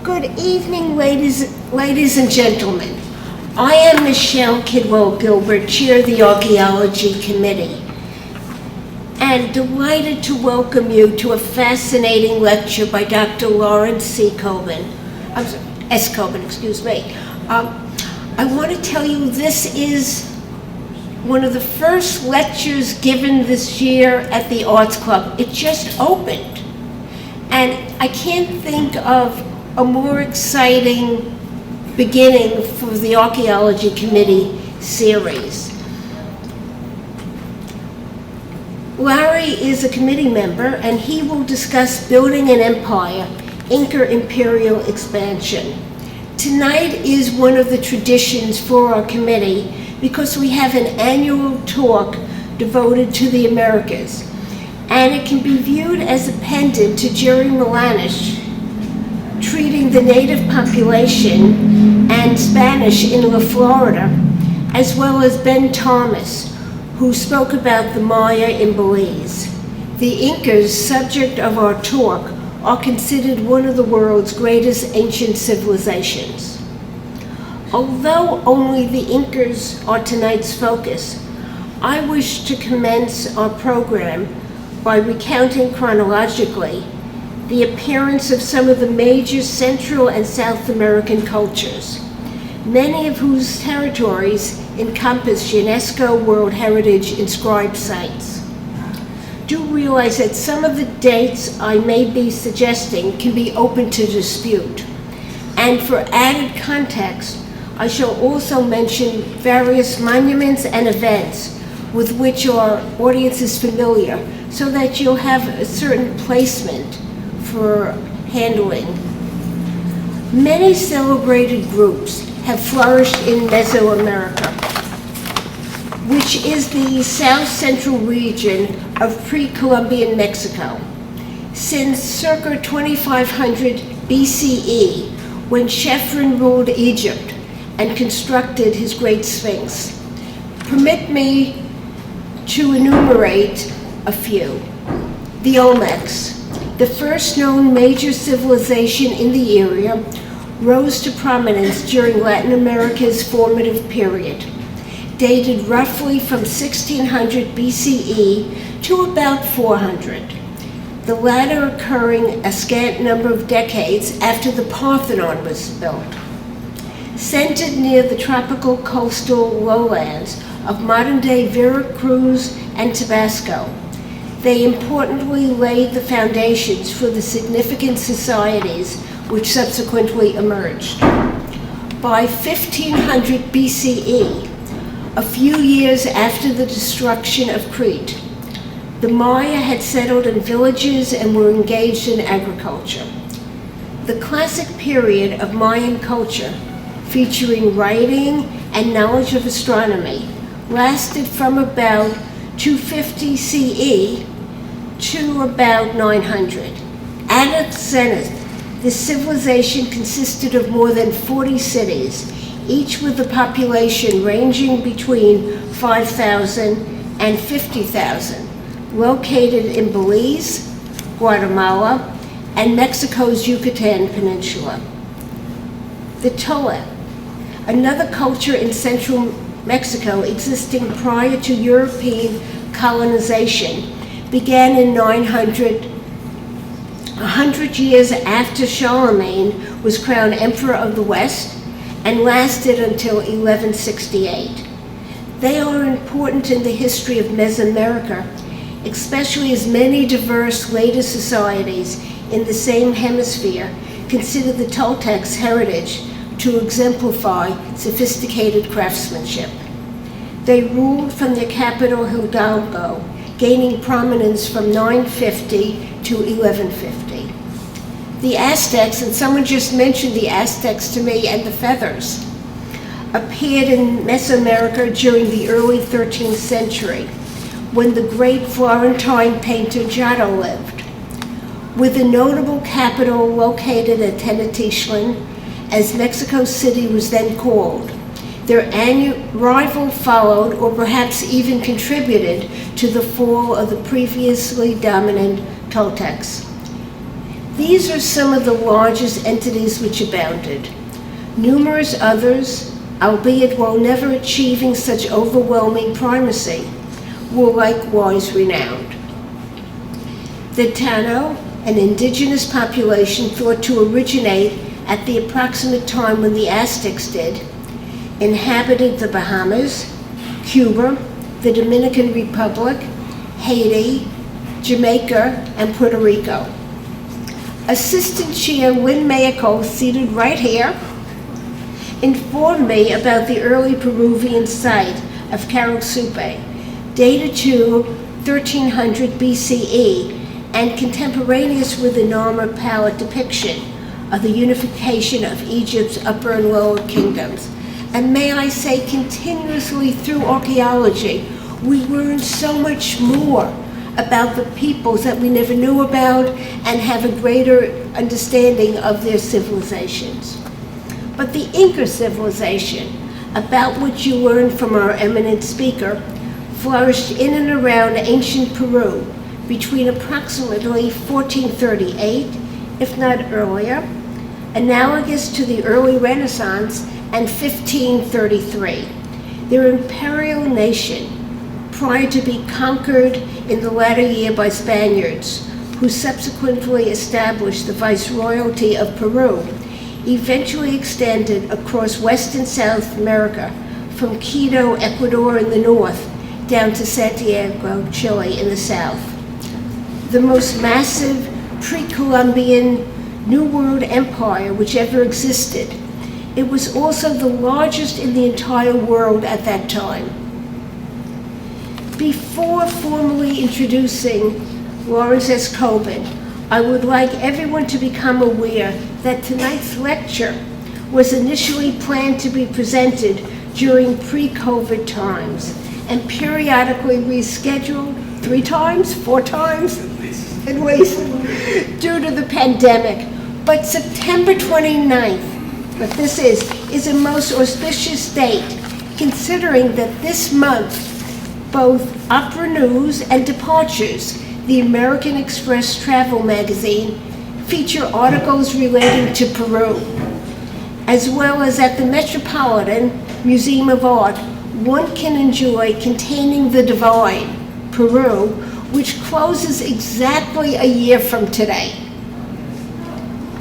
Good evening, ladies and gentlemen. I am Michelle Kidwell Gilbert, Chair of the Archaeology Committee, and delighted to welcome you to a fascinating lecture by Dr. Lawrence C. Coben. S. Coben, excuse me. I want to tell you this is one of the first lectures given this year at the Arts Club. It just opened, and I can't think of a more exciting beginning for the Archaeology Committee series. Larry is a committee member, and he will discuss building an empire, Inca imperial expansion. Tonight is one of the traditions for our committee because we have an annual talk devoted to the Americas, and it can be viewed as a pendant to Jerry Milanish treating the native population and Spanish in La Florida, as well as Ben Thomas, who spoke about the Maya in Belize. The Incas, subject of our talk, are considered one of the world's greatest ancient civilizations. Although only the Incas are tonight's focus, I wish to commence our program by recounting chronologically the appearance of some of the major Central and South American cultures, many of whose territories encompass UNESCO World Heritage inscribed sites. Do realize that some of the dates I may be suggesting can be open to dispute. And for added context, I shall also mention various monuments and events with which our audience is familiar, so that you'll have a certain placement for handling. Many celebrated groups have flourished in Mesoamerica, which is the south central region of pre-Columbian Mexico, since circa 2500 BCE, when Chephren ruled Egypt and constructed his Great Sphinx. Permit me to enumerate a few. The Olmecs, the first known major civilization in the area, rose to prominence during Latin America's formative period, dated roughly from 1600 BCE to about 400, the latter occurring a scant number of decades after the Parthenon was built. Centered near the tropical coastal lowlands of modern-day Veracruz and Tabasco, they importantly laid the foundations for the significant societies which subsequently emerged. By 1500 BCE, a few years after the destruction of Crete, the Maya had settled in villages and were engaged in agriculture. The classic period of Mayan culture, featuring writing and knowledge of astronomy, lasted from about 250 CE to about 900. At its zenith, the civilization consisted of more than 40 cities, each with a population ranging between 5,000 and 50,000, located in Belize, Guatemala, and Mexico's Yucatan Peninsula. The Toltec, another culture in central Mexico existing prior to European colonization, began in 900, 100 years after Charlemagne was crowned Emperor of the West, and lasted until 1168. They are important in the history of Mesoamerica, especially as many diverse later societies in the same hemisphere consider the Toltecs' heritage to exemplify sophisticated craftsmanship. They ruled from their capital Hidalgo, gaining prominence from 950 to 1150. The Aztecs, and someone just mentioned the Aztecs to me, and the feathers, appeared in Mesoamerica during the early 13th century, when the great Florentine painter Giotto lived. With the notable capital located at Tenochtitlan, as Mexico City was then called, their rival followed, or perhaps even contributed, to the fall of the previously dominant Toltecs. These are some of the largest entities which abounded. Numerous others, albeit while never achieving such overwhelming primacy, were likewise renowned. The Tano, an indigenous population thought to originate at the approximate time when the Aztecs did, inhabited the Bahamas, Cuba, the Dominican Republic, Haiti, Jamaica, and Puerto Rico. Assistant Chair Lynn Mayako, seated right here, informed me about the early Peruvian site of Caral-Supe, dated to 1300 BCE and contemporaneous with the Narmer palette depiction of the unification of Egypt's upper and lower kingdoms. And may I say, continuously through archaeology, we learn so much more about the peoples that we never knew about and have a greater understanding of their civilizations. But the Inca civilization, about which you learned from our eminent speaker, flourished in and around ancient Peru between approximately 1438, if not earlier, analogous to the early Renaissance, and 1533. Their imperial nation, prior to be conquered in the latter year by Spaniards, who subsequently established the Viceroyalty of Peru, eventually extended across West and South America from Quito, Ecuador in the north, down to Santiago, Chile in the south. The most massive pre-Columbian New World empire which ever existed. It was also the largest in the entire world at that time. Before formally introducing Lawrence S. Coben, I would like everyone to become aware that tonight's lecture was initially planned to be presented during pre-COVID times and periodically rescheduled 3 times, 4 times, at least, due to the pandemic. But September 29th, what this is a most auspicious date, considering that this month, both Opera News and Departures, the American Express travel magazine, feature articles relating to Peru, as well as at the Metropolitan Museum of Art, one can enjoy Containing the Divine, Peru, which closes exactly a year from today.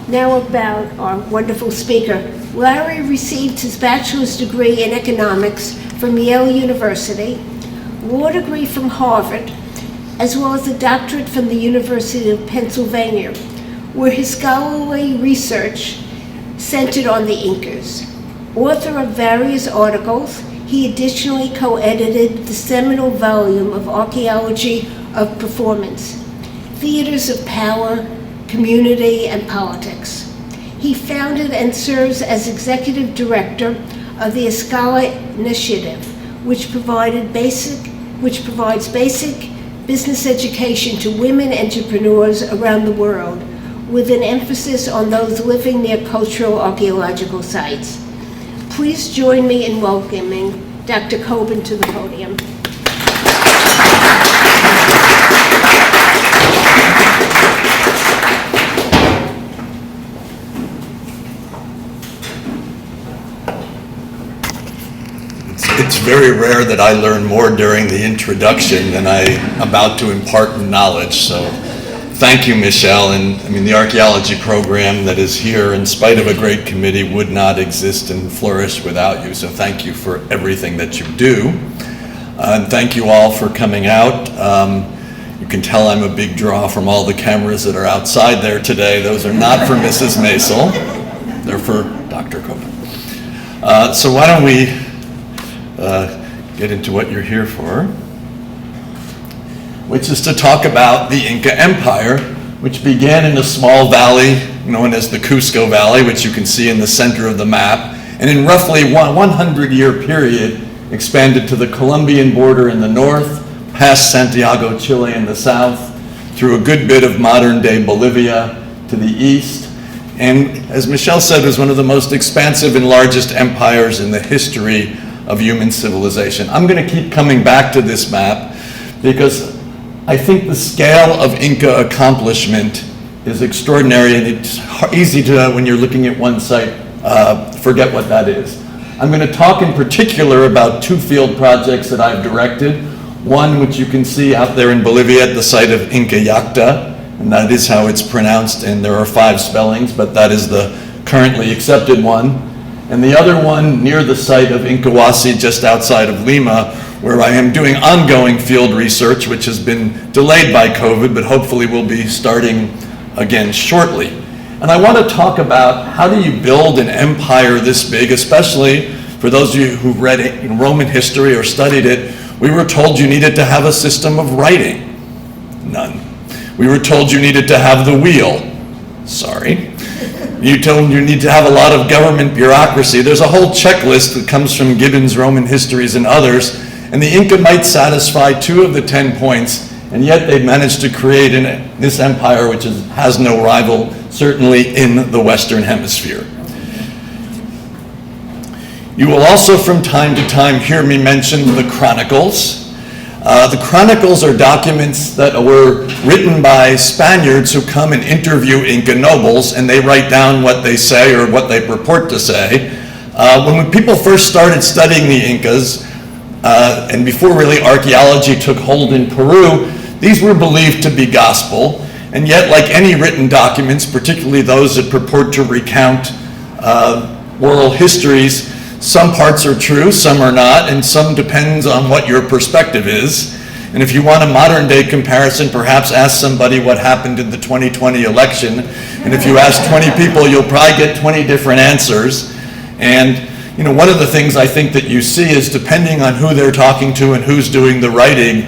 Now about our wonderful speaker. Larry received his bachelor's degree in economics from Yale University, law degree from Harvard, as well as a doctorate from the University of Pennsylvania, where his scholarly research centered on the Incas. Author of various articles, he additionally co-edited the seminal volume of Archaeology of Performance, Theaters of Power, Community, and Politics. He founded and serves as executive director of the Escala Initiative, which provides basic business education to women entrepreneurs around the world, with an emphasis on those living near cultural archaeological sites. Please join me in welcoming Dr. Coben to the podium. It's very rare that I learn more during the introduction than I'm about to impart knowledge, so thank you, Michelle. And I mean, the archaeology program that is here, in spite of a great committee, would not exist and flourish without you, so thank you for everything that you do. And thank you all for coming out. You can tell I'm a big draw from all the cameras that are outside there today. Those are not for Mrs. Maisel, they're for Dr. Coben. So why don't we get into what you're here for, which is to talk about the Inca Empire, which began in a small valley known as the Cusco Valley, which you can see in the center of the map, and in roughly 100-year period expanded to the Colombian border in the north, past Santiago, Chile in the south, through a good bit of modern-day Bolivia to the east, and as Michelle said, was one of the most expansive and largest empires in the history of human civilization. I'm going to keep coming back to this map because I think the scale of Inca accomplishment is extraordinary, and it's easy to, when you're looking at one site, forget what that is. I'm going to talk in particular about 2 field projects that I've directed. One, which you can see out there in Bolivia at the site of Inca Yacta, and that is how it's pronounced, and there are 5 spellings, but that is the currently accepted one. And the other one near the site of Incahuasi, just outside of Lima, where I am doing ongoing field research, which has been delayed by COVID, but hopefully will be starting again shortly. And I want to talk about how do you build an empire this big, especially for those of you who've read Roman history or studied it. We were told you needed to have a system of writing. None. We were told you needed to have the wheel. Sorry. You told you need to have a lot of government bureaucracy. There's a whole checklist that comes from Gibbon's Roman Histories and others, and the Inca might satisfy 2 of the 10 points, and yet they managed to create this empire which has no rival, certainly in the Western Hemisphere. You will also from time to time hear me mention the Chronicles. The Chronicles are documents that were written by Spaniards who come and interview Inca nobles, and they write down what they say or what they purport to say. When people first started studying the Incas, and before really archaeology took hold in Peru, these were believed to be gospel, and yet like any written documents, particularly those that purport to recount oral histories, some parts are true, some are not, and some depends on what your perspective is. And if you want a modern day comparison, perhaps ask somebody what happened in the 2020 election. And if you ask 20 people, you'll probably get 20 different answers. And one of the things I think that you see is depending on who they're talking to and who's doing the writing,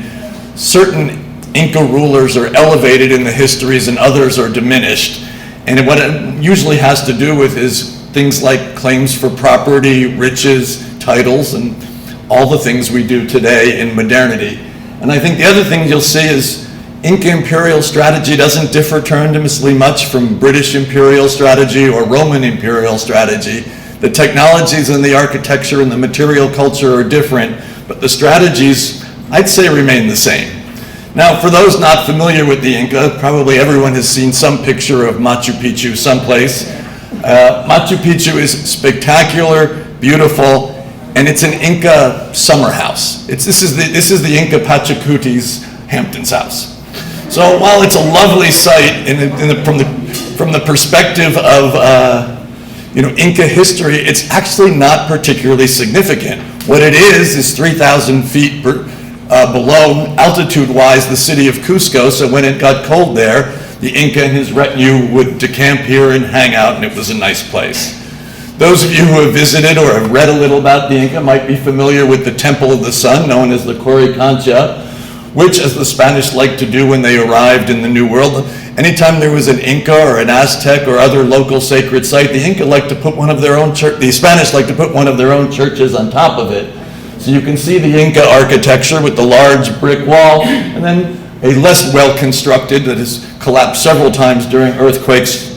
certain Inca rulers are elevated in the histories and others are diminished. And what it usually has to do with is things like claims for property, riches, titles, and all the things we do today in modernity. And I think the other thing you'll see is Inca imperial strategy doesn't differ tremendously much from British imperial strategy or Roman imperial strategy. The technologies and the architecture and the material culture are different, but the strategies, I'd say, remain the same. Now, for those not familiar with the Inca, probably everyone has seen some picture of Machu Picchu someplace. Machu Picchu is spectacular, beautiful, and it's an Inca summer house. This is the Inca Pachacuti's Hampton's house. So while it's a lovely site from the perspective of Inca history, it's actually not particularly significant. What it is 3,000 feet below altitude-wise the city of Cusco. So when it got cold there, the Inca and his retinue would decamp here and hang out, and it was a nice place. Those of you who have visited or have read a little about the Inca might be familiar with the Temple of the Sun, known as the Coricancha, which, as the Spanish liked to do when they arrived in the New World, anytime there was an Inca or an Aztec or other local sacred site, the Inca liked to put one of their own the Spanish liked to put one of their own churches on top of it. So you can see the Inca architecture with the large brick wall, and then a less well-constructed that has collapsed several times during earthquakes,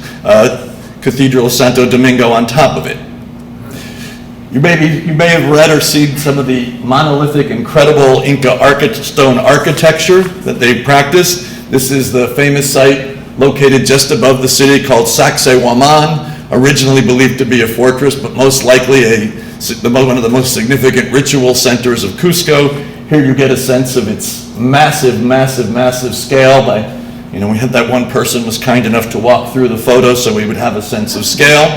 Cathedral of Santo Domingo on top of it. You may have read or seen some of the monolithic, incredible Inca stone architecture that they practiced. This is the famous site located just above the city called Sacsayhuaman, originally believed to be a fortress, but most likely one of the most significant ritual centers of Cusco. Here you get a sense of its massive, massive, massive scale. We had that one person was kind enough to walk through the photo so we would have a sense of scale.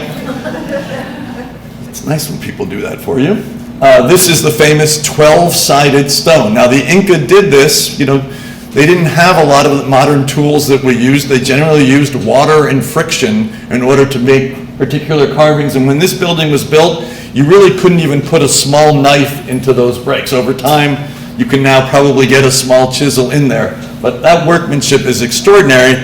It's nice when people do that for you. This is the famous 12-sided stone. Now the Inca did this, they didn't have a lot of modern tools that we use. They generally used water and friction in order to make particular carvings. And when this building was built, you really couldn't even put a small knife into those bricks. Over time, you can now probably get a small chisel in there. But that workmanship is extraordinary.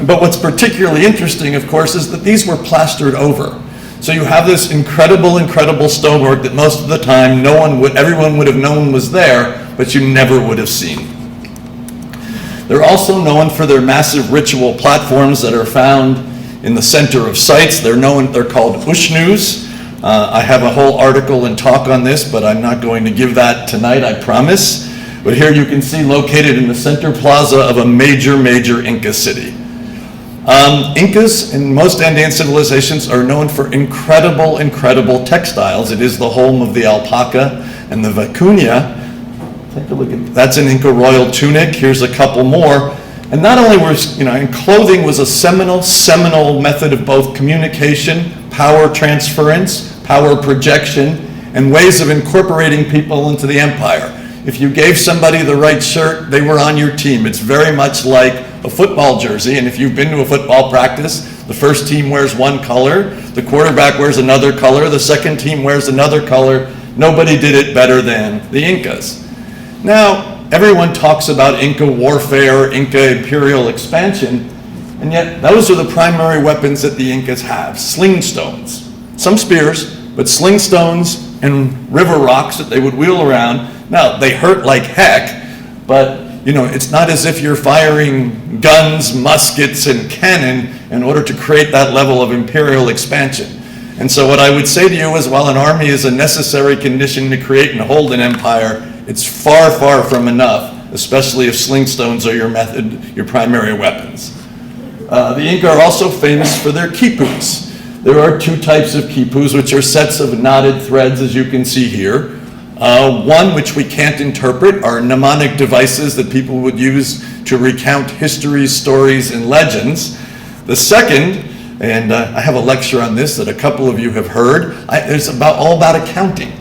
But what's particularly interesting, of course, is that these were plastered over. So you have this incredible, incredible stonework that most of the time everyone would have known was there, but you never would have seen. They're also known for their massive ritual platforms that are found in the center of sites. They're called ushnus. I have a whole article and talk on this, but I'm not going to give that tonight, I promise. But here you can see located in the center plaza of a major, major Inca city. Incas and most Andean civilizations are known for incredible, incredible textiles. It is the home of the alpaca and the vicuña. Take a look at, that's an Inca royal tunic. Here's a couple more. And not only was, and clothing was a seminal method of both communication, power transference, power projection, and ways of incorporating people into the empire. If you gave somebody the right shirt, they were on your team. It's very much like a football jersey, and if you've been to a football practice, the first team wears one color, the quarterback wears another color, the second team wears another color. Nobody did it better than the Incas. Now, everyone talks about Inca warfare, Inca imperial expansion, and yet those are the primary weapons that the Incas have. Sling stones, some spears, but sling stones and river rocks that they would wheel around. Now, they hurt like heck, but it's not as if you're firing guns, muskets, and cannon in order to create that level of imperial expansion. And so what I would say to you is, while an army is a necessary condition to create and hold an empire, it's far, far from enough, especially if sling stones are your primary weapons. The Inca are also famous for their quipus. There are two types of quipus, which are sets of knotted threads, as you can see here. One, which we can't interpret, are mnemonic devices that people would use to recount histories, stories, and legends. The second, and I have a lecture on this that a couple of you have heard, it's all about accounting,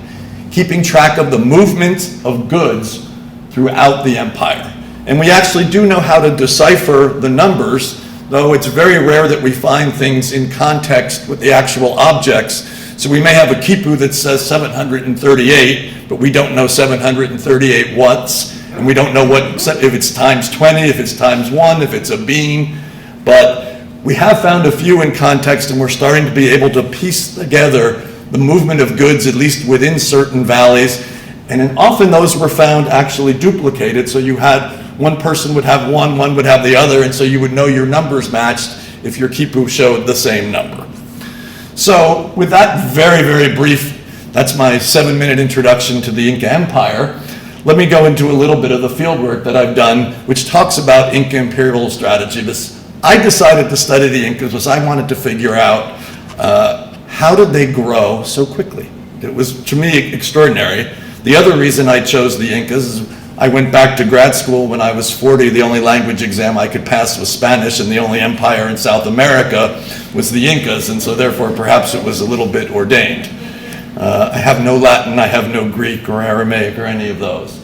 keeping track of the movement of goods throughout the empire. And we actually do know how to decipher the numbers, though it's very rare that we find things in context with the actual objects. So we may have a quipu that says 738, but we don't know 738 what's, and we don't know if it's times 20, if it's times 1, if it's a bean. But we have found a few in context, and we're starting to be able to piece together the movement of goods, at least within certain valleys. And then often those were found actually duplicated, so you had one person would have one would have the other, and so you would know your numbers matched if your quipu showed the same number. So with that very, very brief, that's my 7-minute introduction to the Inca Empire, let me go into a little bit of the fieldwork that I've done, which talks about Inca imperial strategy. I decided to study the Incas because I wanted to figure out how did they grow so quickly. It was, to me, extraordinary. The other reason I chose the Incas is I went back to grad school when I was 40. The only language exam I could pass was Spanish, and the only empire in South America was the Incas, and so therefore perhaps it was a little bit ordained. I have no Latin, I have no Greek or Aramaic or any of those.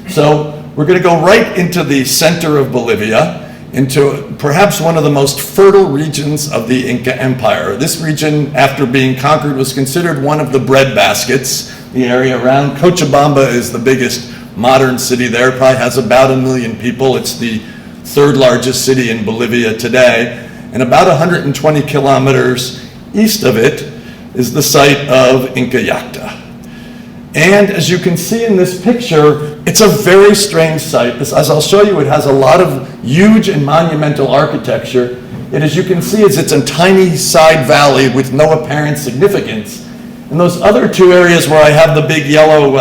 So we're going to go right into the center of Bolivia, into perhaps one of the most fertile regions of the Inca Empire. This region, after being conquered, was considered one of the breadbaskets. The area around Cochabamba is the biggest modern city there, probably has about 1 million people. It's the third largest city in Bolivia today. And about 120 kilometers east of it is the site of Inca Yacta. And as you can see in this picture, it's a very strange site. As I'll show you, it has a lot of huge and monumental architecture. Yet as you can see, it's a tiny side valley with no apparent significance. And those other two areas where I have the big yellow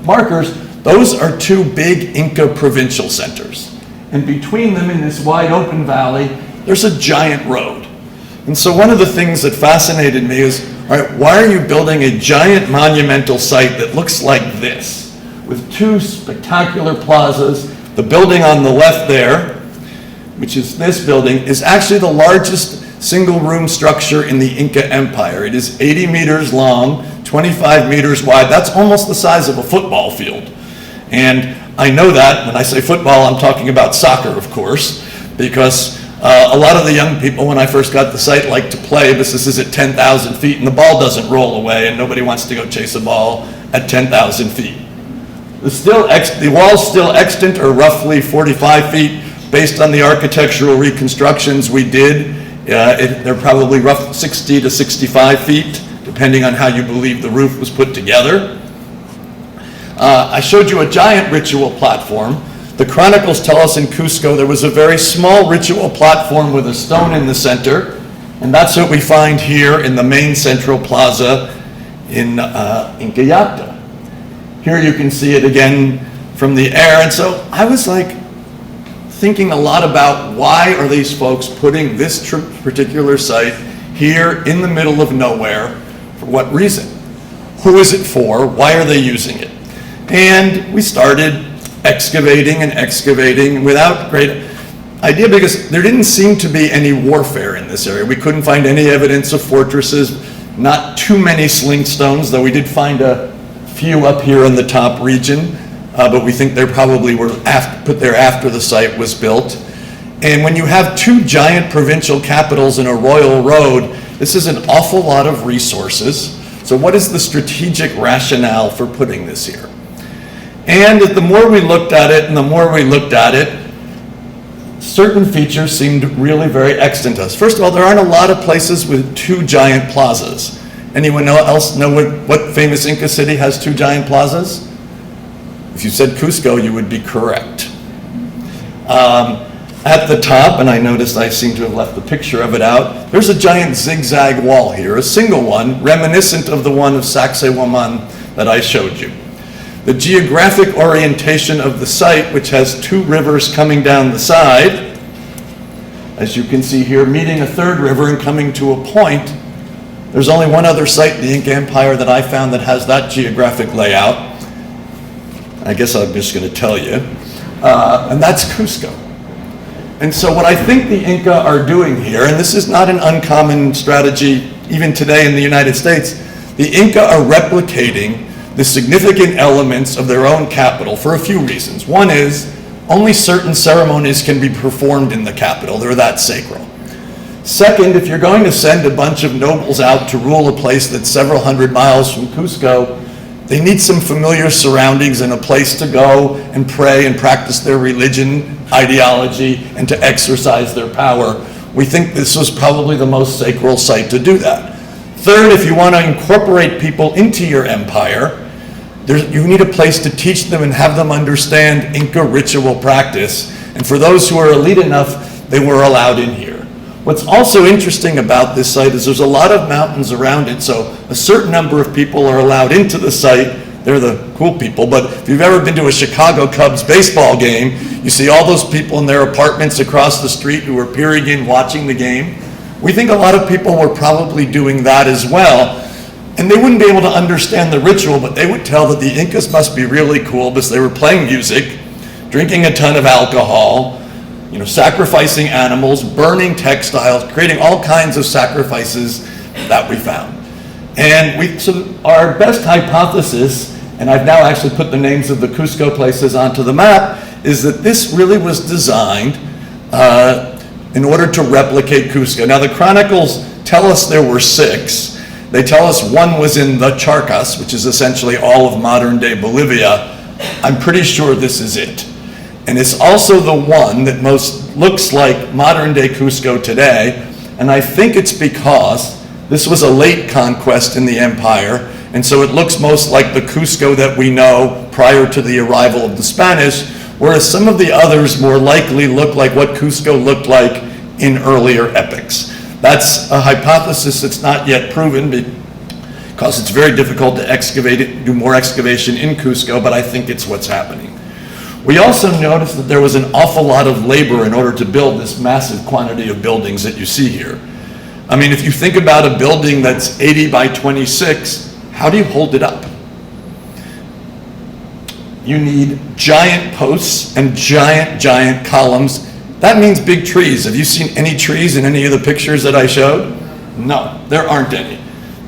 markers, those are two big Inca provincial centers. And between them in this wide open valley, there's a giant road. And so one of the things that fascinated me is, all right, why are you building a giant monumental site that looks like this, with two spectacular plazas? The building on the left there, which is this building, is actually the largest single room structure in the Inca Empire. It is 80 meters long, 25 meters wide. That's almost the size of a football field. And I know that when I say football, I'm talking about soccer, of course, because a lot of the young people, when I first got the site, like to play, but this is at 10,000 feet, and the ball doesn't roll away, and nobody wants to go chase a ball at 10,000 feet. The walls still extant are roughly 45 feet. Based on the architectural reconstructions we did, they're probably roughly 60 to 65 feet, depending on how you believe the roof was put together. I showed you a giant ritual platform. The chronicles tell us in Cusco there was a very small ritual platform with a stone in the center, and that's what we find here in the main central plaza in Inca Yacta. Here you can see it again from the air, and so I was like thinking a lot about why are these folks putting this particular site here in the middle of nowhere? For what reason? Who is it for? Why are they using it? And we started excavating without great idea, because there didn't seem to be any warfare in this area. We couldn't find any evidence of fortresses, not too many sling stones, though we did find a few up here in the top region, but we think they probably were put there after the site was built. And when you have two giant provincial capitals and a royal road, this is an awful lot of resources. So what is the strategic rationale for putting this here? And the more we looked at it, certain features seemed really very extant to us. First of all, there aren't a lot of places with two giant plazas. Anyone else know what famous Inca city has two giant plazas? If you said Cusco, you would be correct. At the top, and I noticed I seem to have left the picture of it out, there's a giant zigzag wall here, a single one, reminiscent of the one of Sacsayhuaman that I showed you. The geographic orientation of the site, which has two rivers coming down the side, as you can see here, meeting a third river and coming to a point. There's only one other site in the Inca Empire that I found that has that geographic layout. I guess I'm just going to tell you. And that's Cusco. And so what I think the Inca are doing here, and this is not an uncommon strategy even today in the United States, the Inca are replicating the significant elements of their own capital for a few reasons. One is only certain ceremonies can be performed in the capital. They're that sacral. Second, if you're going to send a bunch of nobles out to rule a place that's several hundred miles from Cusco, they need some familiar surroundings and a place to go and pray and practice their religion, ideology, and to exercise their power. We think this was probably the most sacral site to do that. Third, if you want to incorporate people into your empire, you need a place to teach them and have them understand Inca ritual practice. And for those who are elite enough, they were allowed in here. What's also interesting about this site is there's a lot of mountains around it, so a certain number of people are allowed into the site. They're the cool people, but if you've ever been to a Chicago Cubs baseball game, you see all those people in their apartments across the street who are peering in, watching the game. We think a lot of people were probably doing that as well, and they wouldn't be able to understand the ritual, but they would tell that the Incas must be really cool because they were playing music, drinking a ton of alcohol, sacrificing animals, burning textiles, creating all kinds of sacrifices that we found. And so our best hypothesis, and I've now actually put the names of the Cusco places onto the map, is that this really was designed in order to replicate Cusco. Now the chronicles tell us there were 6. They tell us one was in the Charcas, which is essentially all of modern day Bolivia. I'm pretty sure this is it. And it's also the one that most looks like modern day Cusco today. And I think it's because this was a late conquest in the empire. And so it looks most like the Cusco that we know prior to the arrival of the Spanish, whereas some of the others more likely look like what Cusco looked like in earlier epochs. That's a hypothesis that's not yet proven because it's very difficult to excavate it, do more excavation in Cusco, but I think it's what's happening. We also noticed that there was an awful lot of labor in order to build this massive quantity of buildings that you see here. I mean, if you think about a building that's 80 by 26, how do you hold it up? You need giant posts and giant columns. That means big trees. Have you seen any trees in any of the pictures that I showed? No, there aren't any.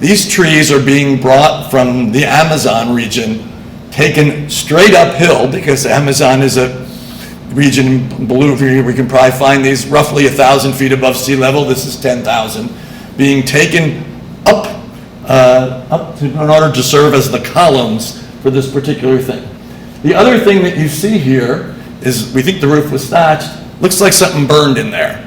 These trees are being brought from the Amazon region, taken straight uphill, because Amazon is a region in Bolivia. We can probably find these roughly 1,000 feet above sea level. This is 10,000, being taken up in order to serve as the columns for this particular thing. The other thing that you see here is, we think the roof was thatched. Looks like something burned in there.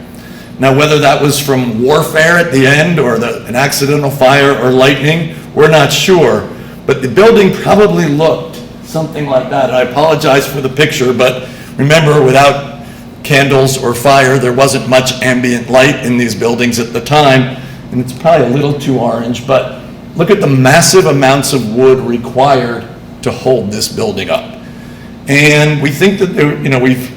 Now, whether that was from warfare at the end or an accidental fire or lightning, we're not sure. But the building probably looked something like that. And I apologize for the picture, but remember, without candles or fire, there wasn't much ambient light in these buildings at the time, and it's probably a little too orange, but look at the massive amounts of wood required to hold this building up. And we think that we've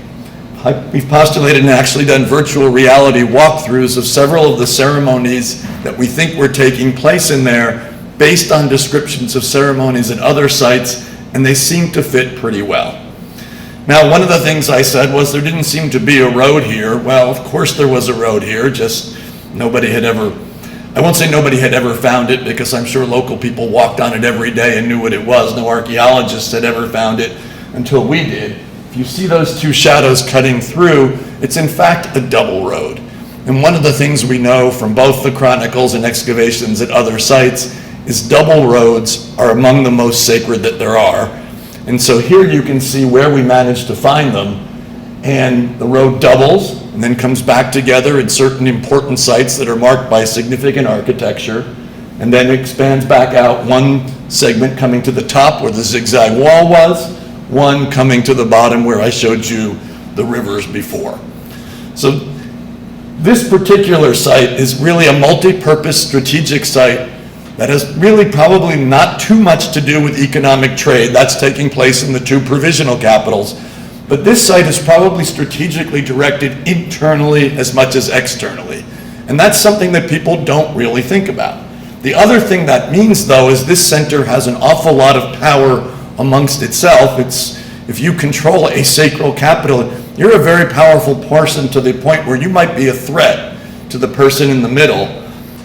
we've postulated and actually done virtual reality walkthroughs of several of the ceremonies that we think were taking place in there based on descriptions of ceremonies at other sites, and they seem to fit pretty well. Now, one of the things I said was there didn't seem to be a road here. Well, of course there was a road here, just nobody had ever, I won't say nobody had ever found it, because I'm sure local people walked on it every day and knew what it was. No archaeologists had ever found it until we did. If you see those two shadows cutting through, it's in fact a double road. And one of the things we know from both the chronicles and excavations at other sites is double roads are among the most sacred that there are. And so here you can see where we managed to find them. And the road doubles and then comes back together at certain important sites that are marked by significant architecture, and then expands back out, one segment coming to the top where the zigzag wall was, one coming to the bottom where I showed you the rivers before. So this particular site is really a multi-purpose strategic site that has really probably not too much to do with economic trade. That's taking place in the two provisional capitals. But this site is probably strategically directed internally as much as externally. And that's something that people don't really think about. The other thing that means, though, is this center has an awful lot of power amongst itself. If you control a sacral capital, you're a very powerful person to the point where you might be a threat to the person in the middle.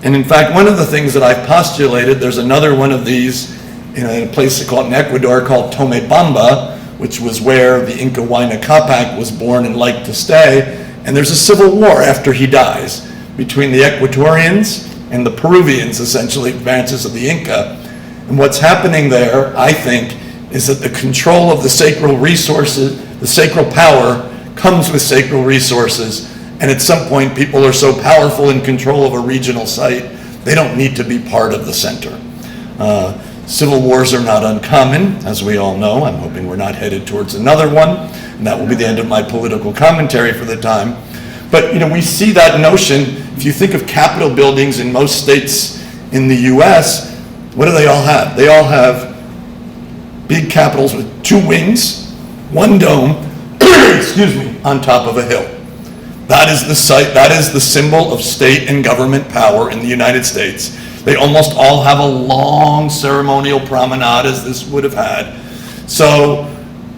And in fact, one of the things that I've postulated, there's another one of these in a place called in Ecuador called Tomebamba, which was where the Inca Huayna Capac was born and liked to stay. And there's a civil war after he dies between the Ecuadorians and the Peruvians, essentially advances of the Inca. And what's happening there, I think, is that the control of the sacral resources, the sacral power comes with sacral resources. And at some point, people are so powerful in control of a regional site, they don't need to be part of the center. Civil wars are not uncommon, as we all know. I'm hoping we're not headed towards another one, and that will be the end of my political commentary for the time. But we see that notion. If you think of capitol buildings in most states in the US, what do they all have? They all have big capitals with two wings, one dome, excuse me, on top of a hill. That is the site, that is the symbol of state and government power in the United States. They almost all have a long ceremonial promenade, as this would have had. So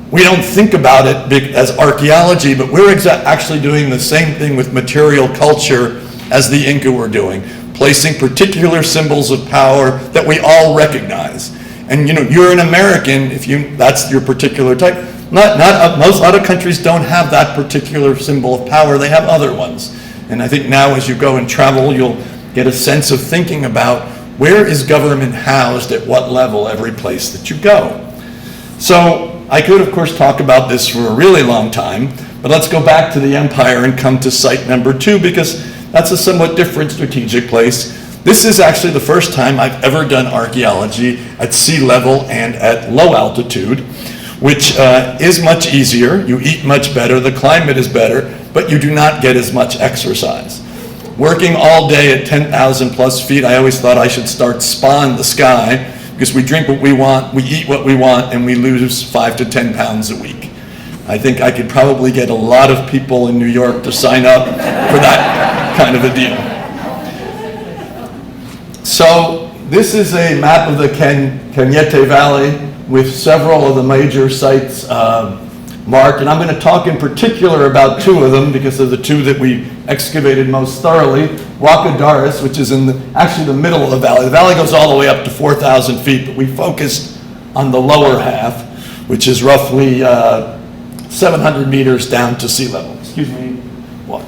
we don't think about it as archaeology, but we're actually doing the same thing with material culture as the Inca were doing, placing particular symbols of power that we all recognize. And you're an American if that's your particular type. Most other countries don't have that particular symbol of power. They have other ones. And I think now as you go and travel, you'll get a sense of thinking about where is government housed at what level every place that you go. So I could, of course, talk about this for a really long time, but let's go back to the empire and come to site number 2, because that's a somewhat different strategic place. This is actually the first time I've ever done archaeology at sea level and at low altitude, which is much easier. You eat much better, the climate is better, but you do not get as much exercise. Working all day at 10,000 plus feet, I always thought I should start Spa in the Sky, because we drink what we want, we eat what we want, and we lose 5 to 10 pounds a week. I think I could probably get a lot of people in New York to sign up for that kind of a deal. So this is a map of the Cañete Valley with several of the major sites marked, and I'm going to talk in particular about 2 of them because they're the 2 that we excavated most thoroughly. Huacadares, which is in actually the middle of the valley. The valley goes all the way up to 4,000 feet, but we focused on the lower half, which is roughly 700 meters down to sea level. Excuse me, water.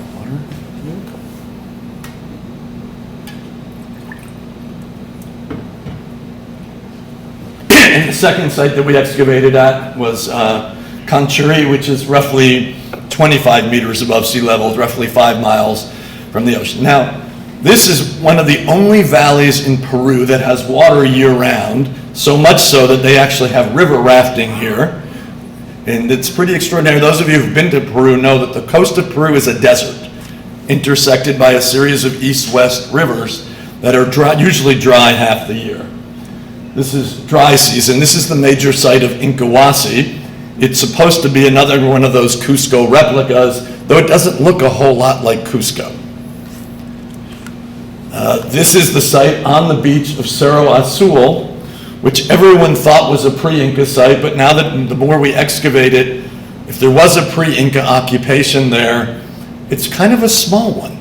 And the second site that we excavated at was Conchuri, which is roughly 25 meters above sea level, roughly 5 miles from the ocean. Now, this is one of the only valleys in Peru that has water year-round, so much so that they actually have river rafting here. And it's pretty extraordinary. Those of you who've been to Peru know that the coast of Peru is a desert, intersected by a series of east-west rivers that are usually dry half the year. This is dry season. This is the major site of Incahuasi. It's supposed to be another one of those Cusco replicas, though it doesn't look a whole lot like Cusco. This is the site on the beach of Cerro Azul, which everyone thought was a pre-Inca site, but now that the more we excavate it, if there was a pre-Inca occupation there, it's kind of a small one.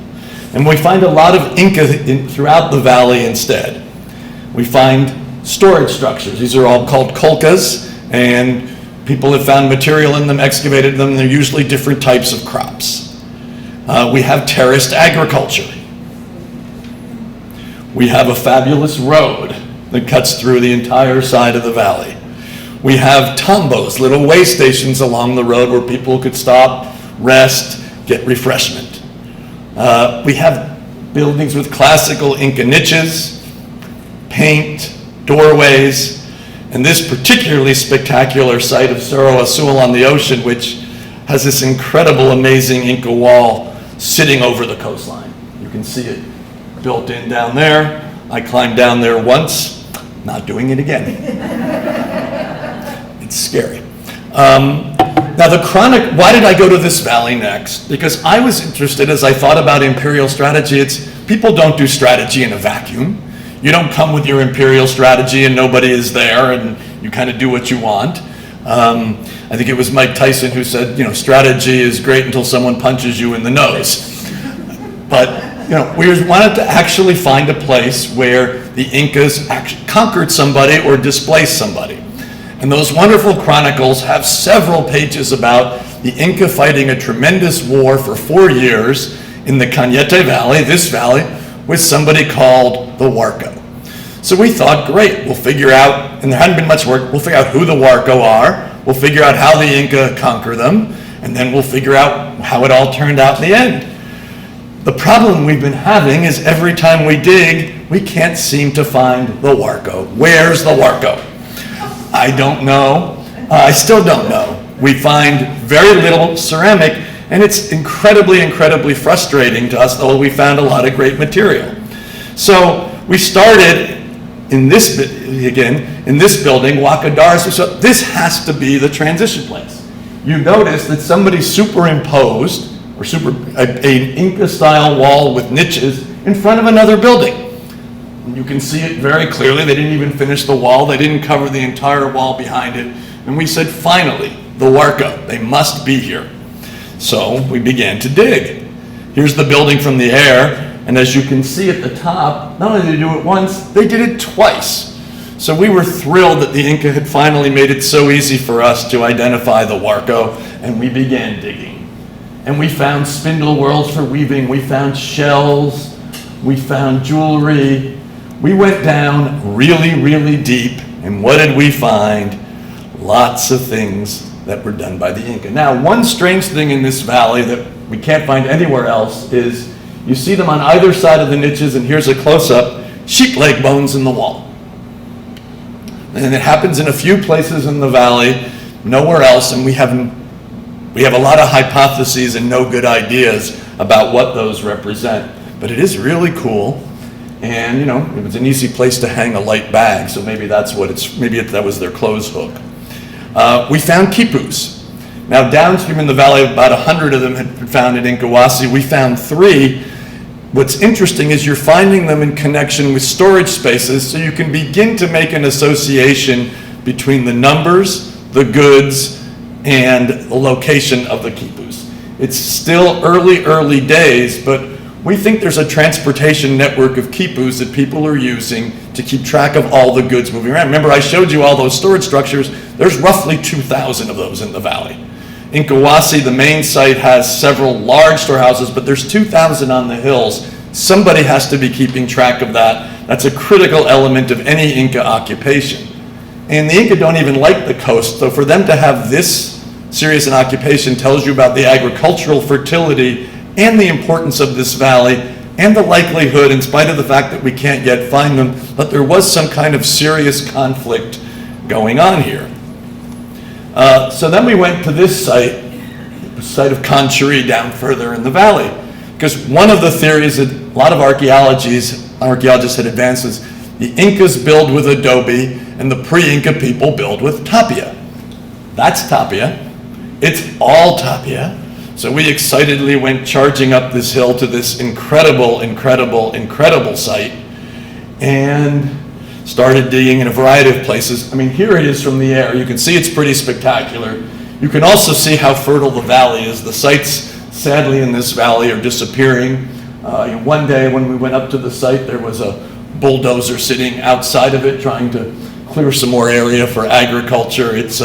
And we find a lot of Inca throughout the valley instead. We find storage structures. These are all called colcas, and people have found material in them, excavated them. They're usually different types of crops. We have terraced agriculture. We have a fabulous road that cuts through the entire side of the valley. We have tambos, little way stations along the road where people could stop, rest, get refreshment. We have buildings with classical Inca niches, paint, doorways, and this particularly spectacular site of Cerro Azul on the ocean, which has this incredible, amazing Inca wall sitting over the coastline. You can see it built in down there. I climbed down there once, not doing it again. It's scary. Now why did I go to this valley next? Because I was interested, as I thought about imperial strategy, people don't do strategy in a vacuum. You don't come with your imperial strategy and nobody is there and you kind of do what you want. I think it was Mike Tyson who said, strategy is great until someone punches you in the nose. But we wanted to actually find a place where the Incas conquered somebody or displaced somebody. And those wonderful chronicles have several pages about the Inca fighting a tremendous war for 4 years in the Cañete Valley, this valley, with somebody called the Huarco. So we thought, great, we'll figure out, and there hadn't been much work, we'll figure out who the Huarco are, we'll figure out how the Inca conquer them, and then we'll figure out how it all turned out in the end. The problem we've been having is every time we dig, we can't seem to find the Huarco. Where's the Huarco? I don't know. I still don't know. We find very little ceramic, and it's incredibly, incredibly frustrating to us, though we found a lot of great material. So we started in this building, Huacadares. So this has to be the transition place. You notice that somebody superimposed an Inca-style wall with niches in front of another building. And you can see it very clearly. They didn't even finish the wall. They didn't cover the entire wall behind it. And we said, finally, the Huarco, they must be here. So we began to dig. Here's the building from the air. And as you can see at the top, not only did they do it once, they did it twice. So we were thrilled that the Inca had finally made it so easy for us to identify the Huarco, and we began digging. And we found spindle whorls for weaving, we found shells, we found jewelry. We went down really, really deep, and what did we find? Lots of things that were done by the Inca. Now, one strange thing in this valley that we can't find anywhere else is you see them on either side of the niches, and here's a close-up, sheep leg bones in the wall. And it happens in a few places in the valley, nowhere else, and we have a lot of hypotheses and no good ideas about what those represent. But it is really cool, and it was an easy place to hang a light bag, so maybe that's what that was their clothes hook. We found quipus. Now downstream in the valley, about 100 of them had been found in Incahuasi. We found 3. What's interesting is you're finding them in connection with storage spaces, so you can begin to make an association between the numbers, the goods, and the location of the quipus. It's still early days, but we think there's a transportation network of quipus that people are using to keep track of all the goods moving around. Remember, I showed you all those storage structures. There's roughly 2,000 of those in the valley. Incahuasi, the main site, has several large storehouses, but there's 2,000 on the hills. Somebody has to be keeping track of that. That's a critical element of any Inca occupation. And the Inca don't even like the coast, so for them to have this serious an occupation tells you about the agricultural fertility and the importance of this valley and the likelihood, in spite of the fact that we can't yet find them, that there was some kind of serious conflict going on here. So then we went to this site, the site of Conchuri down further in the valley, because one of the theories that a lot of archaeologists had advanced was the Incas build with adobe and the pre-Inca people build with tapia. That's Tapia. It's all Tapia. So we excitedly went charging up this hill to this incredible, incredible, incredible site and started digging in a variety of places. I mean, here it is from the air. You can see it's pretty spectacular. You can also see how fertile the valley is. The sites, sadly, in this valley are disappearing. One day when we went up to the site, there was a bulldozer sitting outside of it trying to clear some more area for agriculture. It's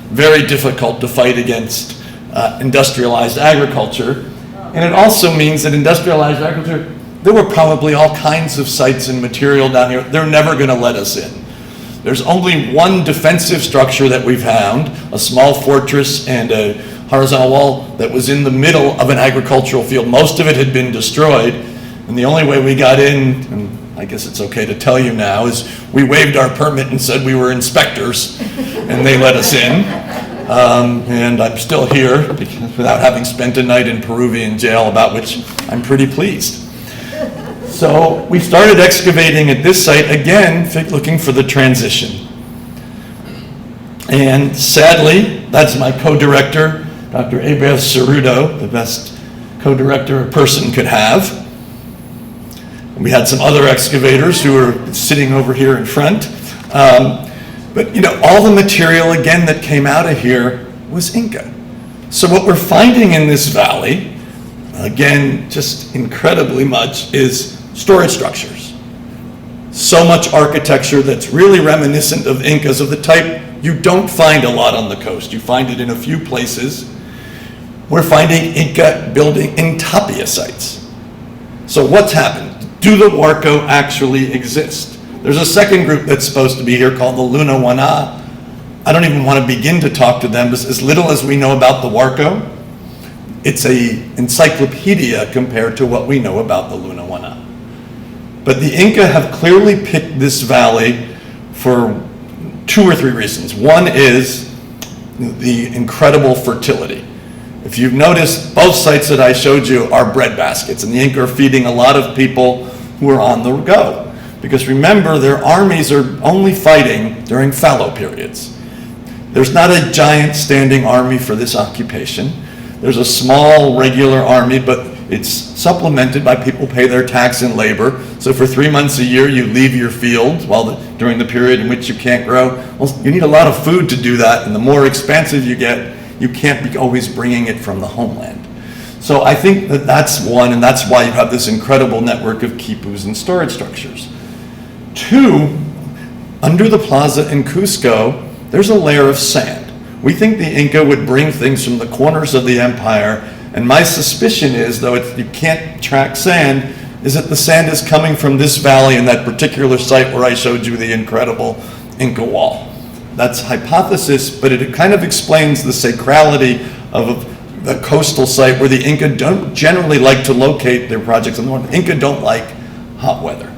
very difficult to fight against industrialized agriculture. And it also means that industrialized agriculture, there were probably all kinds of sites and material down here. They're never going to let us in. There's only one defensive structure that we found, a small fortress and a horizontal wall that was in the middle of an agricultural field. Most of it had been destroyed, and the only way we got in, and I guess it's okay to tell you now, is we waived our permit and said we were inspectors, and they let us in. And I'm still here without having spent a night in Peruvian jail, about which I'm pretty pleased. So we started excavating at this site, again, looking for the transition. And sadly, that's my co-director, Dr. Abel Cerudo, the best co-director a person could have. We had some other excavators who were sitting over here in front. But you know, all the material, again, that came out of here was Inca. So what we're finding in this valley, again, just incredibly much, is storage structures. So much architecture that's really reminiscent of Incas, of the type you don't find a lot on the coast. You find it in a few places. We're finding Inca building in Tapia sites. So what's happened? Do the Huarco actually exist? There's a second group that's supposed to be here called the Luna Wana. I don't even want to begin to talk to them, because as little as we know about the Huarco, it's an encyclopedia compared to what we know about the Luna Wana. But the Inca have clearly picked this valley for 2 or 3 reasons. One is the incredible fertility. If you've noticed, both sites that I showed you are bread baskets, and the Inca are feeding a lot of people who are on the go. Because remember, their armies are only fighting during fallow periods. There's not a giant standing army for this occupation. There's a small regular army, but it's supplemented by people who pay their tax and labor. So for 3 months a year, you leave your field during the period in which you can't grow. Well, you need a lot of food to do that, and the more expansive you get, you can't be always bringing it from the homeland. So I think that that's one, and that's why you have this incredible network of quipus and storage structures. 2, under the plaza in Cusco, there's a layer of sand. We think the Inca would bring things from the corners of the empire, and my suspicion is, though you can't track sand, is that the sand is coming from this valley and that particular site where I showed you the incredible Inca wall. That's hypothesis, but it kind of explains the sacrality of the coastal site where the Inca don't generally like to locate their projects in the north. The Inca don't like hot weather.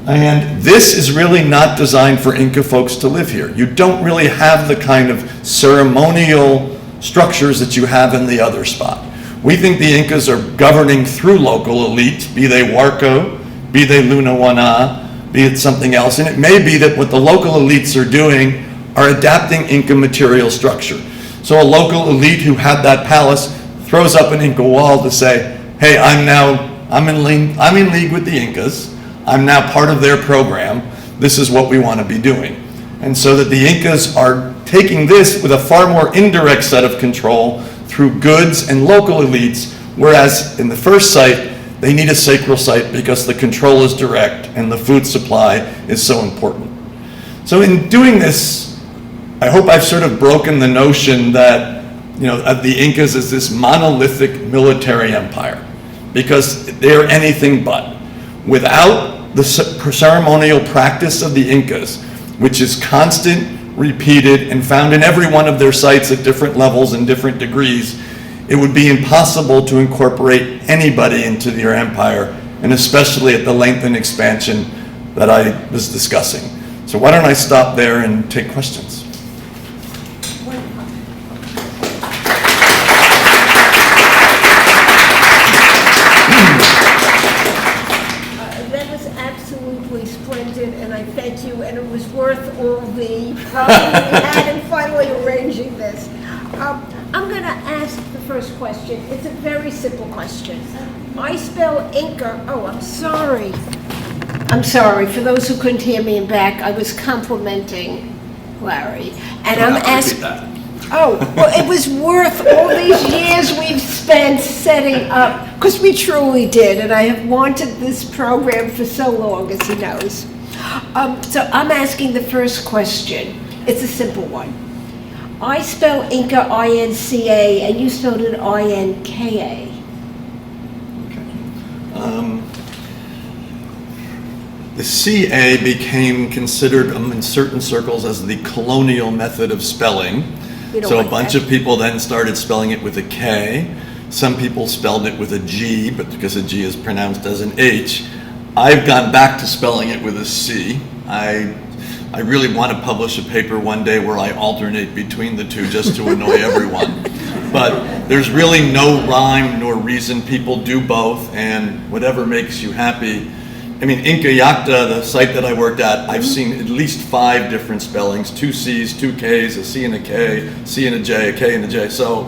And this is really not designed for Inca folks to live here. You don't really have the kind of ceremonial structures that you have in the other spot. We think the Incas are governing through local elite, be they Huarco, be they Luna Wana, be it something else. And it may be that what the local elites are doing are adapting Inca material structure. So a local elite who had that palace throws up an Inca wall to say, hey, I'm in league with the Incas. I'm now part of their program. This is what we want to be doing. And so that the Incas are taking this with a far more indirect set of control through goods and local elites, whereas in the first site, they need a sacral site because the control is direct and the food supply is so important. So in doing this, I hope I've sort of broken the notion that, of the Incas as this monolithic military empire, because they're anything but. Without the ceremonial practice of the Incas, which is constant, repeated, and found in every one of their sites at different levels and different degrees, it would be impossible to incorporate anybody into their empire, and especially at the length and expansion that I was discussing. So why don't I stop there and take questions? That was absolutely splendid. splendid, and I thank you, and it was worth all the problems we had in finally arranging this. I'm going to ask the first question. It's a very simple question. I spell Inca, oh, I'm sorry. I'm sorry, for those who couldn't hear me in back, I was complimenting Larry. And I'm asking, oh, well, it was worth all these years we've spent setting up, because we truly did, and I have wanted this program for so long, as he knows. So I'm asking the first question. It's a simple one. I spell Inca I-N-C-A, and you spelled it I-N-K-A. The CA became considered in certain circles as the colonial method of spelling. So a bunch of people then started spelling it with a K. Some people spelled it with a G, but because a G is pronounced as an H. I've gone back to spelling it with a C. I really want to publish a paper one day where I alternate between the two just to annoy everyone. But there's really no rhyme nor reason. People do both, and whatever makes you happy. I mean, Inca Yacta, the site that I worked at, I've seen at least 5 different spellings, 2 C's, 2 K's, a C and a K, C and a J, a K and a J. So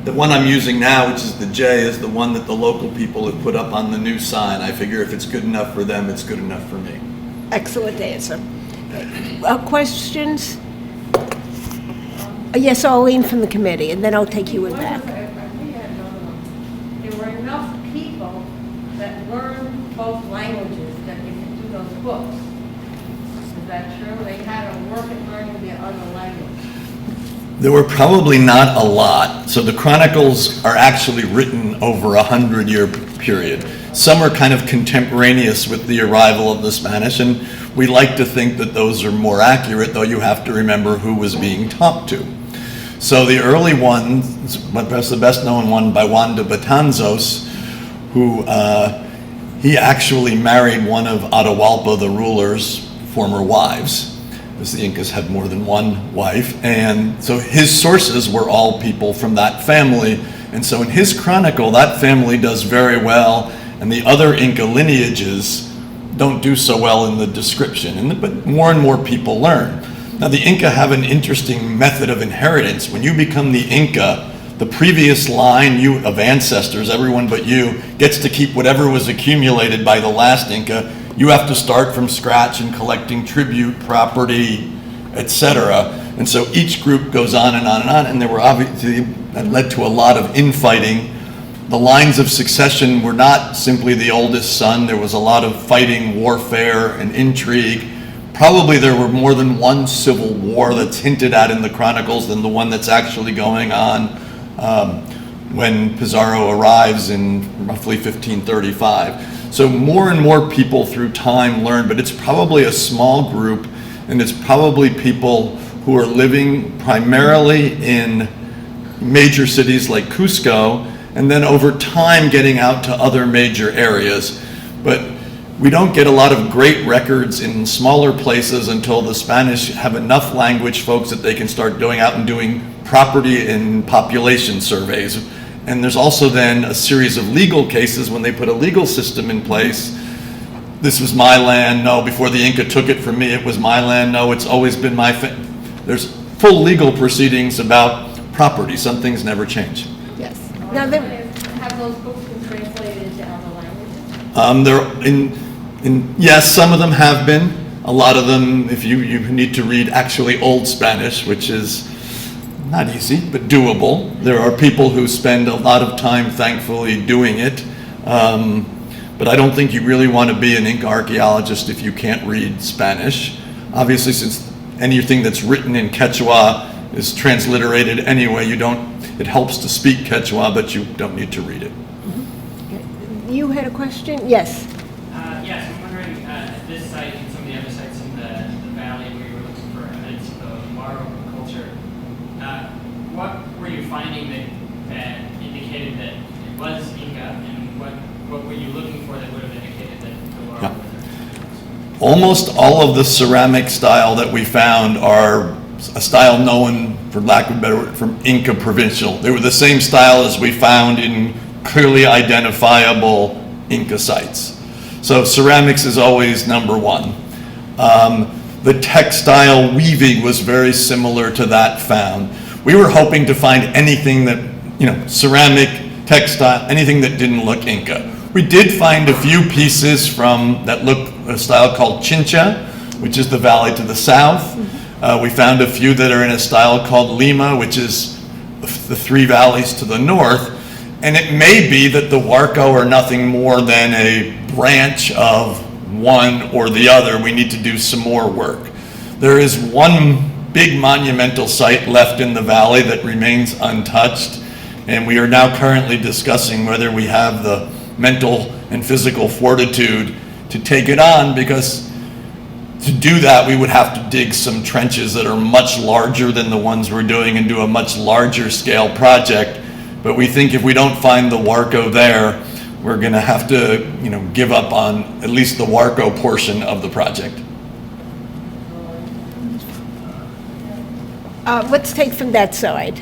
the one I'm using now, which is the J, is the one that the local people have put up on the new sign. I figure if it's good enough for them, it's good enough for me. Excellent answer. Questions? Yes, Arlene from the committee, and then I'll take you in back. There were enough people that learned both languages that they could do those books. Is that true? They had to work at learning the other language. There were probably not a lot. So the chronicles are actually written over a 100-year period. Some are kind of contemporaneous with the arrival of the Spanish, and we like to think that those are more accurate, though you have to remember who was being talked to. So the early ones, perhaps the best known one by Juan de Betanzos, who he actually married one of Atahualpa the ruler's former wives, because the Incas had more than one wife, and so his sources were all people from that family. And so in his chronicle, that family does very well, and the other Inca lineages don't do so well in the description, but more and more people learn. Now the Inca have an interesting method of inheritance. When you become the Inca, the previous line of ancestors, everyone but you, gets to keep whatever was accumulated by the last Inca. You have to start from scratch and collecting tribute, property, etc. And so each group goes on and on and on, and there were obviously, that led to a lot of infighting. The lines of succession were not simply the oldest son. There was a lot of fighting, warfare, and intrigue. Probably there were more than one civil war that's hinted at in the chronicles than the one that's actually going on when Pizarro arrives in roughly 1535. So more and more people through time learn, but it's probably a small group, and it's probably people who are living primarily in major cities like Cusco, and then over time getting out to other major areas. But we don't get a lot of great records in smaller places until the Spanish have enough language folks that they can start going out and doing property and population surveys. And there's also then a series of legal cases when they put a legal system in place. This was my land, no, before the Inca took it from me, it was my land, no, it's always been my There's full legal proceedings about property. Some things never change. Yes. Now, Have those books been translated into other languages? Yes, some of them have been. A lot of them, if you need to read actually Old Spanish, which is not easy, but doable. There are people who spend a lot of time, thankfully, doing it. But I don't think you really want to be an Inca archaeologist if you can't read Spanish. Obviously, since anything that's written in Quechua is transliterated anyway, it helps to speak Quechua, but you don't need to read it. Mm-hmm. You had a question? Yes. Yes, I'm wondering, at this site and some of the other sites in the valley where you were looking for evidence of Moro culture, what were you finding that indicated that it was Inca, and what were you looking for that would have indicated that the Moro was Inca? Almost all of the ceramic style that we found are a style known, for lack of a better word, from Inca provincial. They were the same style as we found in clearly identifiable Inca sites. So ceramics is always number one. The textile weaving was very similar to that found. We were hoping to find anything that, ceramic, textile, anything that didn't look Inca. We did find a few pieces that look a style called Chincha, which is the valley to the south. We found a few that are in a style called Lima, which is the three valleys to the north. And it may be that the Huarco are nothing more than a branch of one or the other. We need to do some more work. There is one big monumental site left in the valley that remains untouched, and we are now currently discussing whether we have the mental and physical fortitude to take it on, because to do that we would have to dig some trenches that are much larger than the ones we're doing and do a much larger scale project. But we think if we don't find the Huarco there, we're going to have to, give up on at least the Huarco portion of the project. Let's take from that side.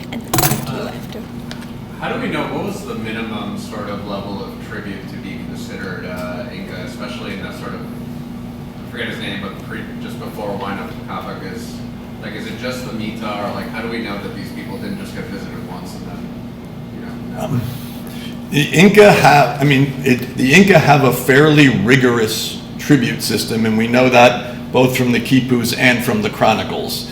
How do we know, what was the minimum sort of level of tribute to be considered Inca, especially in that sort of, I forget his name, but just before Huayna Capac is it just the Mita, or how do we know that these people didn't just get visited once and then, The Inca have a fairly rigorous tribute system, and we know that both from the quipus and from the chronicles.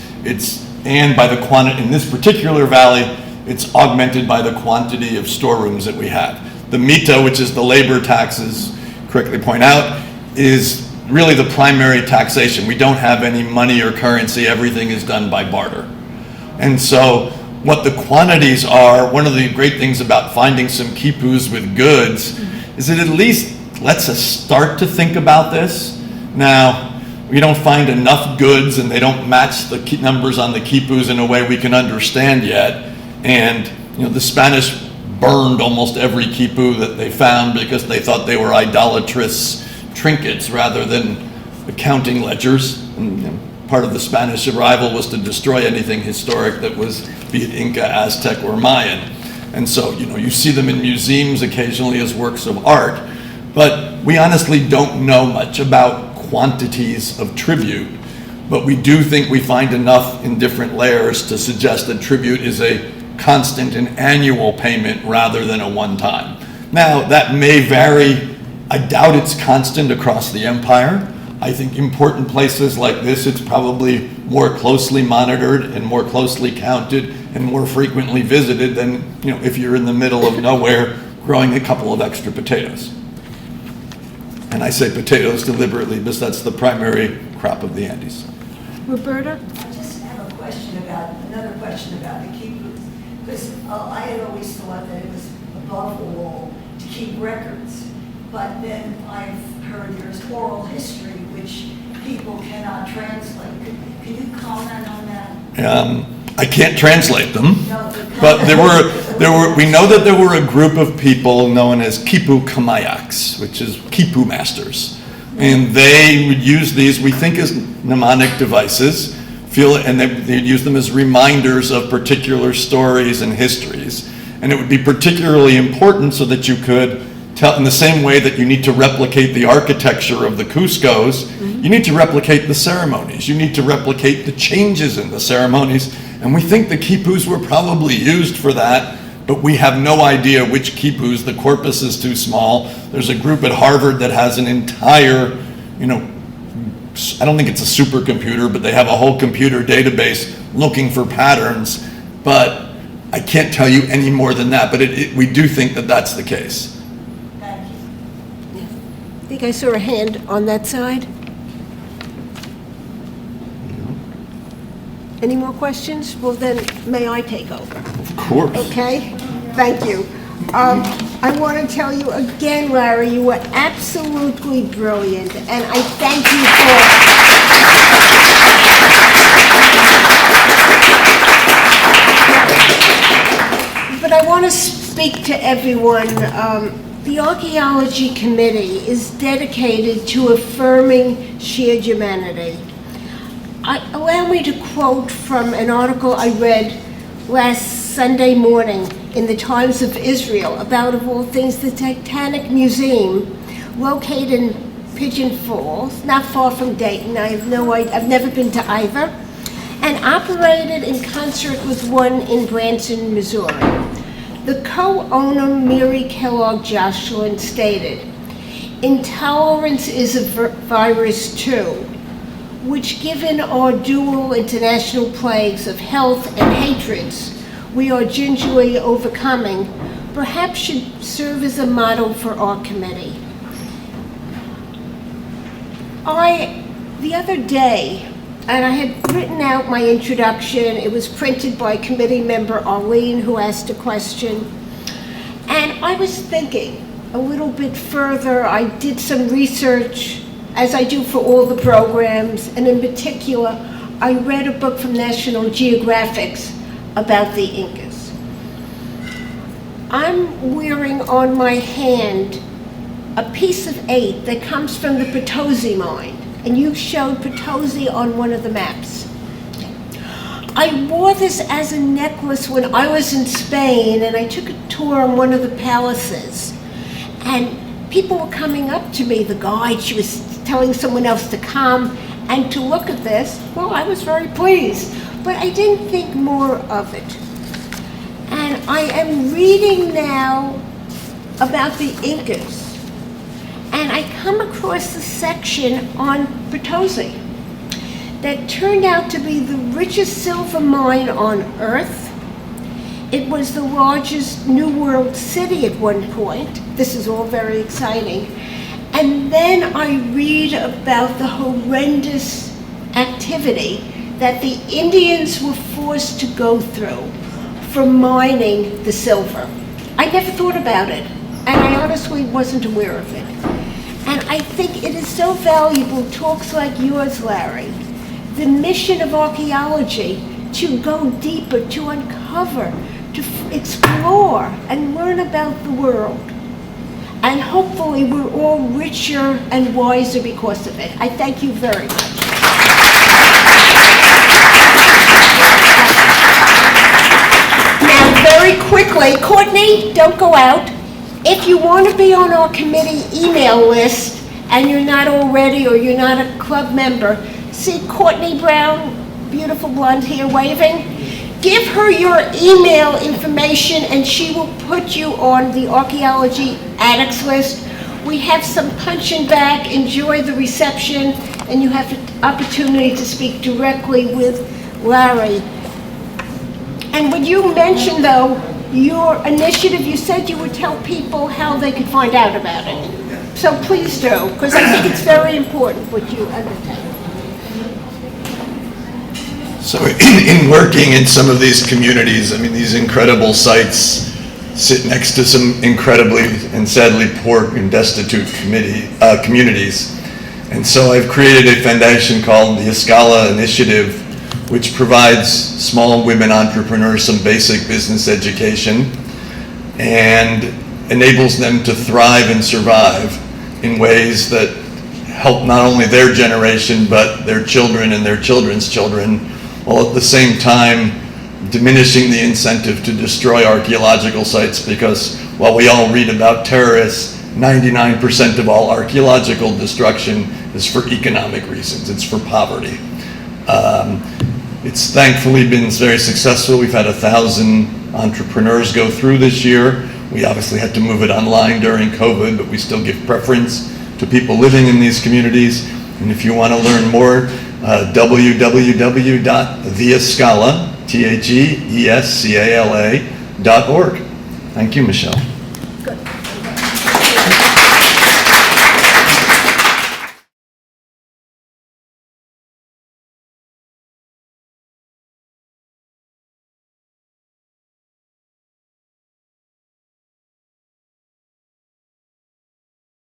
And by the quantity, in this particular valley, it's augmented by the quantity of storerooms that we have. The Mita, which is the labor taxes, correctly point out, is really the primary taxation. We don't have any money or currency. Everything is done by barter. And so what the quantities are, one of the great things about finding some quipus with goods is it at least lets us start to think about this. Now, we don't find enough goods and they don't match the numbers on the quipus in a way we can understand yet. And the Spanish burned almost every quipu that they found because they thought they were idolatrous trinkets rather than accounting ledgers. And part of the Spanish arrival was to destroy anything historic that was, be it Inca, Aztec, or Mayan. And so, you see them in museums occasionally as works of art, but we honestly don't know much about quantities of tribute, but we do think we find enough in different layers to suggest that tribute is a constant and annual payment rather than a one-time. Now, that may vary. I doubt it's constant across the empire. I think important places like this, it's probably more closely monitored and more closely counted and more frequently visited than, if you're in the middle of nowhere growing a couple of extra potatoes. And I say potatoes deliberately because that's the primary crop of the Andes. Roberta? I just have another question about the quipus, because I had always thought that it was above the wall to keep records, but then I've heard there's oral history which people cannot translate. Can you comment on that? I can't translate them, No, but we know that there were a group of people known as quipu kamayaks, which is quipu masters. And they would use these, we think, as mnemonic devices, and they'd use them as reminders of particular stories and histories. And it would be particularly important so that you could tell, in the same way that you need to replicate the architecture of the Cuscos, you need to replicate the ceremonies. You need to replicate the changes in the ceremonies. And we think the quipus were probably used for that, but we have no idea which quipus. The corpus is too small. There's a group at Harvard that has an entire, I don't think it's a supercomputer, but they have a whole computer database looking for patterns. But I can't tell you any more than that, but we do think that that's the case. Thank you. I think I saw a hand on that side. Any more questions? Well, then, may I take over? Of course. Okay? Thank you. I want to tell you again, Larry, you were absolutely brilliant, and I thank you for... But I want to speak to everyone. The Archaeology Committee is dedicated to affirming shared humanity. Allow me to quote from an article I read last Sunday morning in the Times of Israel about, of all things, the Titanic Museum located in Pigeon Falls, not far from Dayton. I've never been to either. And operated in concert with one in Branson, Missouri. The co-owner, Mary Kellogg Jocelyn, stated, "Intolerance is a virus too, which given our dual international plagues of health and hatreds we are gingerly overcoming, perhaps should serve as a model for our committee." The other day, and I had written out my introduction. It was printed by committee member Arlene, who asked a question. And I was thinking a little bit further. I did some research, as I do for all the programs, and in particular, I read a book from National Geographic about the Incas. I'm wearing on my hand a piece of 8 that comes from the Potosi mine, and you showed Potosi on one of the maps. I wore this as a necklace when I was in Spain, and I took a tour on one of the palaces, and people were coming up to me, the guide, she was telling someone else to come and to look at this. Well, I was very pleased, but I didn't think more of it. And I am reading now about the Incas, and I come across a section on Potosi that turned out to be the richest silver mine on earth. It was the largest New World city at one point. This is all very exciting. And then I read about the horrendous activity that the Indians were forced to go through for mining the silver. I never thought about it, and I honestly wasn't aware of it. And I think it is so valuable, talks like yours, Larry, the mission of archaeology, to go deeper, to uncover, to explore and learn about the world. And hopefully we're all richer and wiser because of it. I thank you very much. Now, very quickly, Courtney, don't go out. If you want to be on our committee email list and you're not already, or you're not a club member, see Courtney Brown, beautiful blonde hair waving? Give her your email information and she will put you on the archaeology addicts list. We have some punch and bag. Enjoy the reception, and you have the opportunity to speak directly with Larry. And when you mentioned, though, your initiative, you said you would tell people how they could find out about it. So please do, because I think it's very important what you undertake. So in working in some of these communities, I mean, these incredible sites sit next to some incredibly and sadly poor and destitute communities. And so I've created a foundation called the Escala Initiative, which provides small women entrepreneurs some basic business education and enables them to thrive and survive in ways that help not only their generation, but their children and their children's children, while at the same time diminishing the incentive to destroy archaeological sites, because while we all read about terrorists, 99% of all archaeological destruction is for economic reasons. It's for poverty. It's thankfully been very successful. We've had 1,000 entrepreneurs go through this year. We obviously had to move it online during COVID, but we still give preference to people living in these communities. And if you want to learn more, www.theescala.org. Thank you, Michelle.